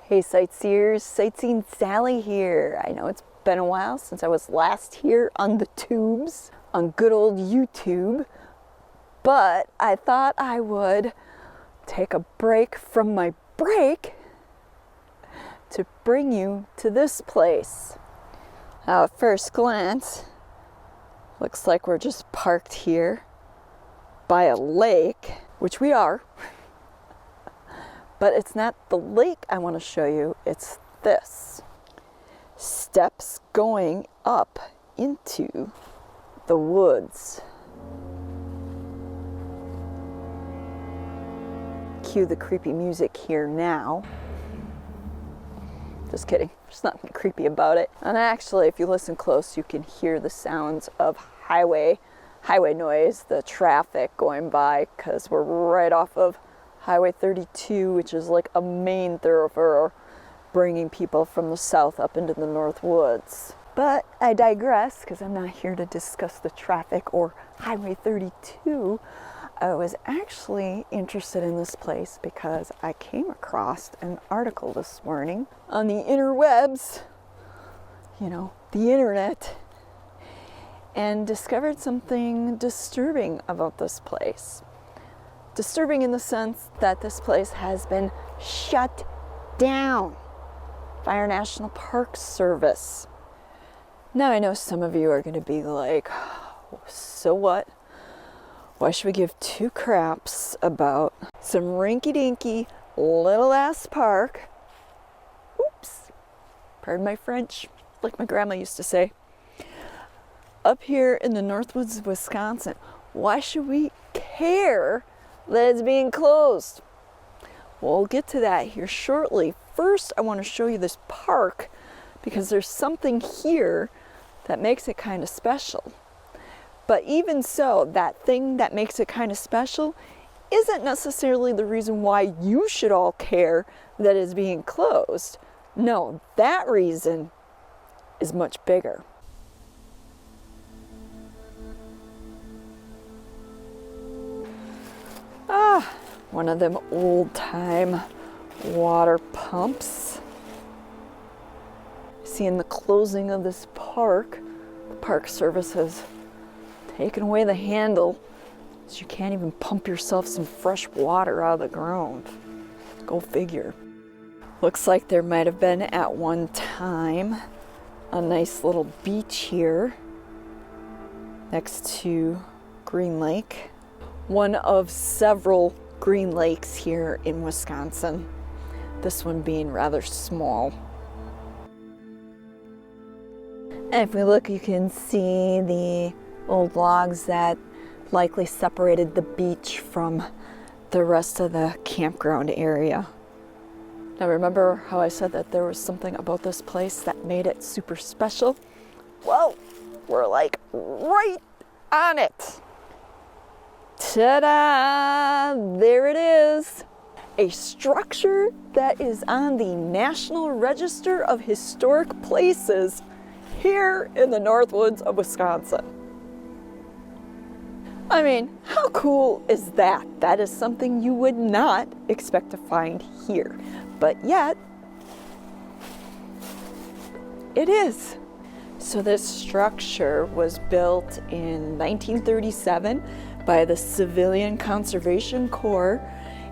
Hey sightseers, Sightseeing Sally here. I know it's been a while since I was last here on the tubes, on good old YouTube, but I thought I would take a break from my break to bring you to this place. Now at first glance, looks like we're just parked here by a lake, which we are. But it's not the lake I want to show you, it's this. Steps going up into the woods. Cue the creepy music here now. Just kidding, there's nothing creepy about it. And actually, if you listen close, you can hear the sounds of highway noise, the traffic going by, because we're right off of Highway 32, which is like a main thoroughfare bringing people from the south up into the north woods. But I digress, because I'm not here to discuss the traffic or Highway 32. I was actually interested in this place because I came across an article this morning on the interwebs, you know, the internet, and discovered something disturbing about this place. Disturbing in the sense that this place has been shut down by our National Park Service. Now I know some of you are going to be like, so what? Why should we give two craps about some rinky-dinky little ass park? Oops, pardon my French, like my grandma used to say. Up here in the Northwoods of Wisconsin, why should we care that it's being closed? Well, we'll get to that here shortly. First, I want to show you this park because there's something here that makes it kind of special. But even so, that thing that makes it kind of special isn't necessarily the reason why you should all care that it's being closed. No, that reason is much bigger. One of them old-time water pumps. Seeing the closing of this park, the Park Service has taken away the handle, so you can't even pump yourself some fresh water out of the ground. Go figure. Looks like there might have been at one time a nice little beach here next to Green Lake. One of several Green Lakes here in Wisconsin, this one being rather small. And if we look, you can see the old logs that likely separated the beach from the rest of the campground area. Now remember how I said that there was something about this place that made it super special? Well, we're like right on it. Ta-da! There it is! A structure that is on the National Register of Historic Places here in the Northwoods of Wisconsin. I mean, how cool is that? That is something you would not expect to find here. But yet, it is. So this structure was built in 1937 by the Civilian Conservation Corps,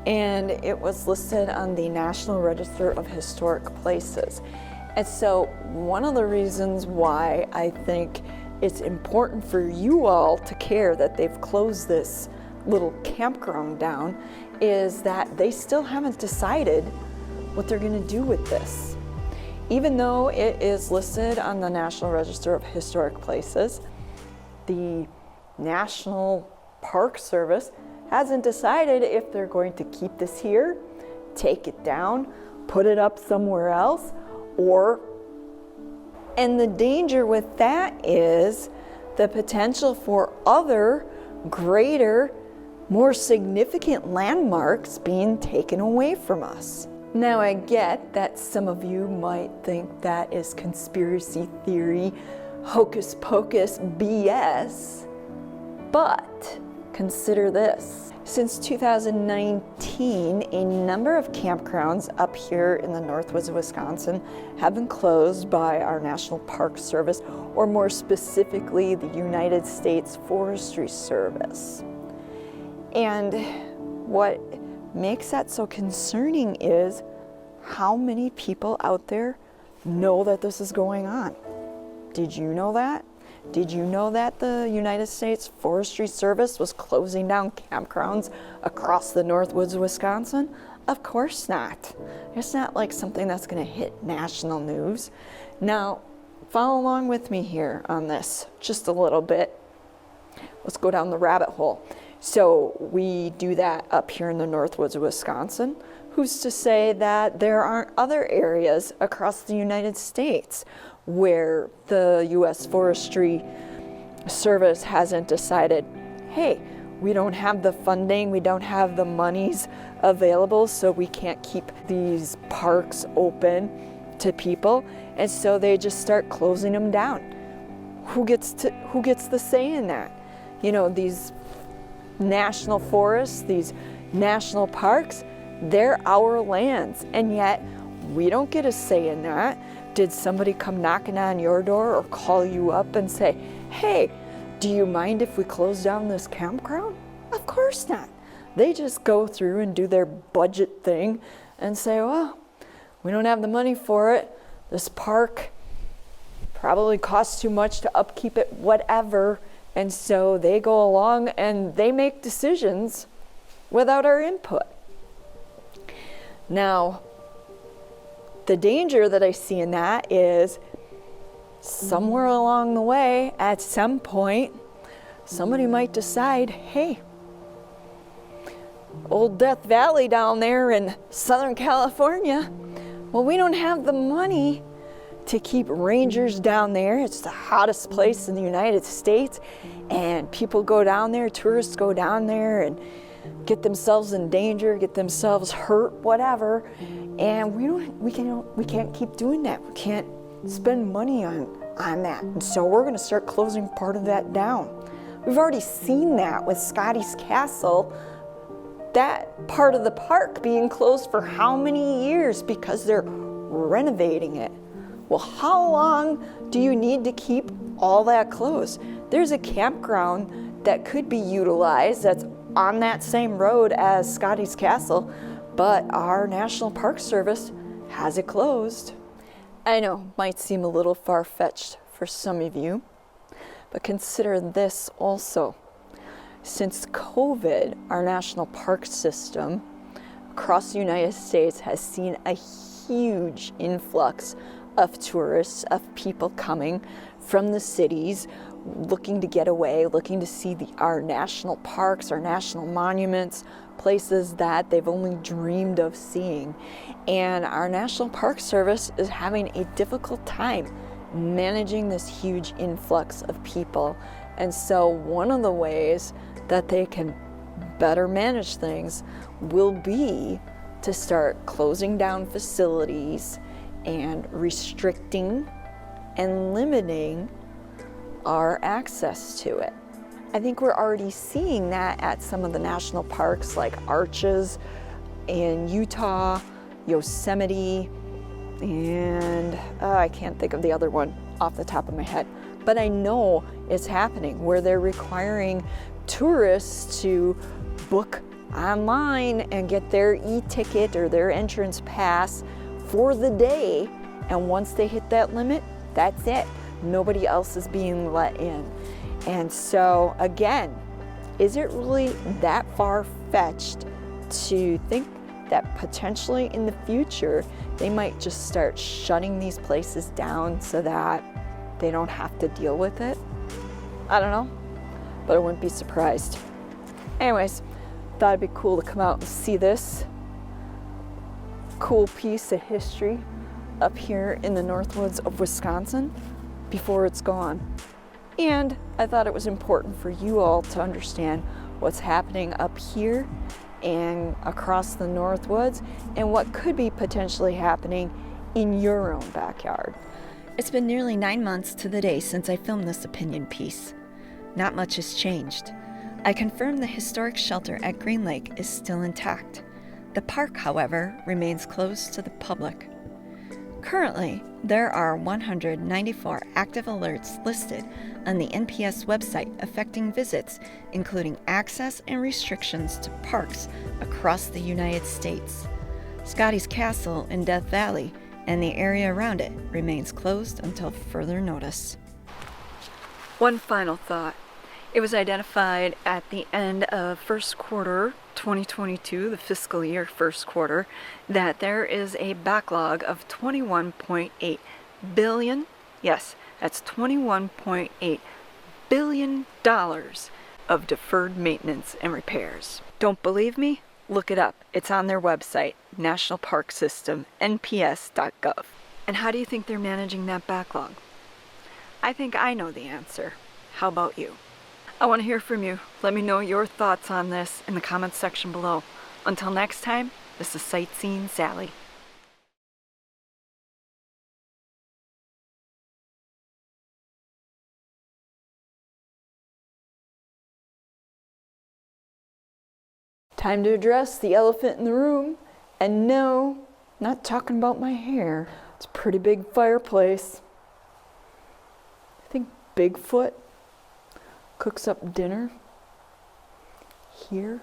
and it was listed on the National Register of Historic Places. And so one of the reasons why I think it's important for you all to care that they've closed this little campground down is that they still haven't decided what they're going to do with this. Even though it is listed on the National Register of Historic Places, the National Park Service hasn't decided if they're going to keep this here, take it down, put it up somewhere else, and the danger with that is the potential for other greater, more significant landmarks being taken away from us. Now I get that some of you might think that is conspiracy theory, hocus pocus BS, but Consider this. Since 2019, a number of campgrounds up here in the Northwoods of Wisconsin have been closed by our National Park Service, or more specifically, the United States Forestry Service. And what makes that so concerning is how many people out there know that this is going on. Did you know that? Did you know that the United States Forestry Service was closing down campgrounds across the Northwoods of Wisconsin? Of course not. It's not like something that's going to hit national news. Now, follow along with me here on this just a little bit. Let's go down the rabbit hole. So we do that up here in the Northwoods of Wisconsin. Who's to say that there aren't other areas across the United States where the US Forestry Service hasn't decided, hey, we don't have the funding, we don't have the monies available, so we can't keep these parks open to people, and so they just start closing them down. Who gets the say in that? You know, these national forests, these national parks, they're our lands, and yet we don't get a say in that. Did somebody come knocking on your door or call you up and say, hey, do you mind if we close down this campground? Of course not. They just go through and do their budget thing and say, well, we don't have the money for it. This park probably costs too much to upkeep it, whatever. And so they go along and they make decisions without our input. Now, the danger that I see in that is somewhere along the way, at some point, somebody might decide, hey, old Death Valley down there in Southern California, well, we don't have the money to keep rangers down there. It's the hottest place in the United States, and people go down there, tourists go down there and get themselves in danger, get themselves hurt, whatever. And we can't keep doing that. We can't spend money on that. And so we're going to start closing part of that down. We've already seen that with Scotty's Castle, that part of the park being closed for how many years because they're renovating it. Well, how long do you need to keep all that closed? There's a campground that could be utilized that's on that same road as Scotty's Castle, but our National Park Service has it closed. I know, might seem a little far-fetched for some of you, but consider this also. Since COVID, our national park system across the United States has seen a huge influx of tourists, of people coming from the cities, looking to get away, looking to see our national parks, our national monuments, places that they've only dreamed of seeing. And our National Park Service is having a difficult time managing this huge influx of people. And so one of the ways that they can better manage things will be to start closing down facilities and restricting and limiting our access to it. I think we're already seeing that at some of the national parks like Arches in Utah, Yosemite, and I can't think of the other one off the top of my head. But I know it's happening where they're requiring tourists to book online and get their e-ticket or their entrance pass for the day. And once they hit that limit, that's it. Nobody else is being let in. And so again, is it really that far-fetched to think that potentially in the future they might just start shutting these places down so that they don't have to deal with it? I don't know, but I wouldn't be surprised. Anyways, thought it'd be cool to come out and see this cool piece of history up here in the Northwoods of Wisconsin before it's gone. And I thought it was important for you all to understand what's happening up here and across the Northwoods and what could be potentially happening in your own backyard. It's been nearly 9 months to the day since I filmed this opinion piece. Not much has changed. I confirm the historic shelter at Green Lake is still intact. The park, however, remains closed to the public. Currently, there are 194 active alerts listed on the NPS website affecting visits, including access and restrictions to parks across the United States. Scotty's Castle in Death Valley and the area around it remains closed until further notice. One final thought. It was identified at the end of first quarter 2022, the fiscal year first quarter, that there is a backlog of $21.8 billion. Yes, that's $21.8 billion of deferred maintenance and repairs. Don't believe me? Look it up. It's on their website, National Park System, nps.gov. And how do you think they're managing that backlog? I think I know the answer. How about you? I want to hear from you. Let me know your thoughts on this in the comments section below. Until next time, this is Sightseeing Sally. Time to address the elephant in the room. And no, not talking about my hair. It's a pretty big fireplace. I think Bigfoot cooks up dinner here